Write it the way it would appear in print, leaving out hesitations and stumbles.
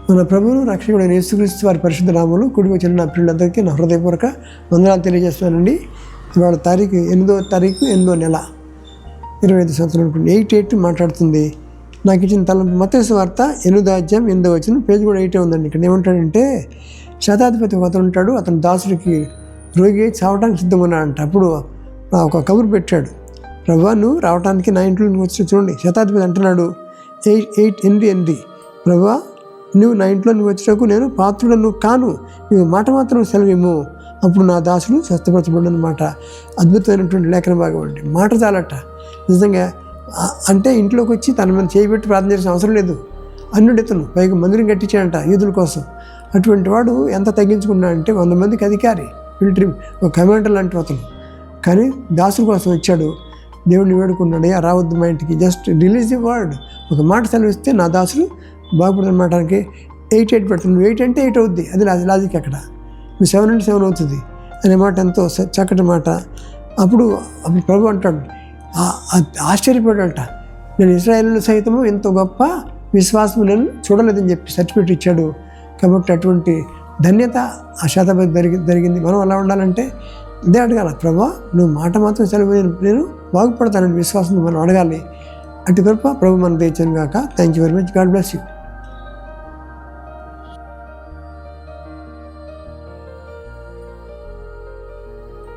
మన ప్రభువును రక్షకుడైన యేసుక్రీస్తు వారి పరిశుద్ధ నామములో కూడి వచ్చిన నా పిల్లలందరికీ నా హృదయపూర్వక వందనాలు తెలియజేస్తున్నానండి. ఇవాళ తారీఖు 8వ నెల 25 సంవత్సరం 8 మాట్లాడుతుంది. నాకు ఇచ్చిన తలంపు మత్తయి సువార్త 8వ పేజీ కూడా 8 ఉందండి. ఇక్కడ ఏమంటాడంటే, శతాధిపతి ఒక అతను ఉంటాడు, అతను దాసుడికి రోగి చావడానికి సిద్ధంగా ఉన్నాడంట. అప్పుడు ఒక కబురు పెట్టాడు, ప్రభువా నువ్వు రావడానికి నా ఇంట్లో వచ్చి చూడండి. శతాధిపతి అంటున్నాడు 8 ప్రభువా నువ్వు నా ఇంట్లో వచ్చేటకు నేను పాత్రుడను కాను, నువ్వు మాట మాత్రం సెలవేమో, అప్పుడు నా దాసుడు స్వస్థపరచబడినమాట. అద్భుతమైనటువంటి లేఖన భాగం అండి. మాట చాలట నిజంగా. అంటే ఇంట్లోకి వచ్చి తన మీద చేయబెట్టి ప్రార్థన చేసిన అవసరం లేదు. అన్నుడితను పైగా మందిరం కట్టించాడంట యూదుల కోసం. అటువంటి వాడు ఎంత తగ్గించుకున్నాడంటే 100 మందికి అధికారి, మిలిటరీ ఒక కమాండర్ లాంటి అతను. కానీ దాసుల కోసం వచ్చాడు. దేవుడిని వేడుకున్నాడు, రావద్దు మా ఇంటికి, జస్ట్ రిలీజ్ ది వర్డ్, ఒక మాట సెలవిస్తే నా దాసుడు బాగుపడుతున్న మాటకి 8 పెడుతుంది. నువ్వు 8 అంటే 8 అవుద్ది, అది లాజిక్. అక్కడ నువ్వు 7 అంటే 7 అవుతుంది అనే మాట ఎంతో చక్కటి మాట. అప్పుడు ప్రభు అంటాడు, ఆశ్చర్యపడాడంట, నేను ఇశ్రాయేలు సైతము ఎంతో గొప్ప విశ్వాసం నేను చూడలేదని చెప్పి సర్టిఫికేట్ ఇచ్చాడు. కాబట్టి అటువంటి ధన్యత ఆ శతాధిపతి జరిగింది. మనం అలా ఉండాలంటే ఇదే అడగాల, ప్రభా నువ్వు మాట మాత్రం సెలవు నేను బాగుపడతానని విశ్వాసం మనం అడగాలి. అటు కృప ప్రభు మనం తెచ్చాను గాక. Thank you very much. God bless you.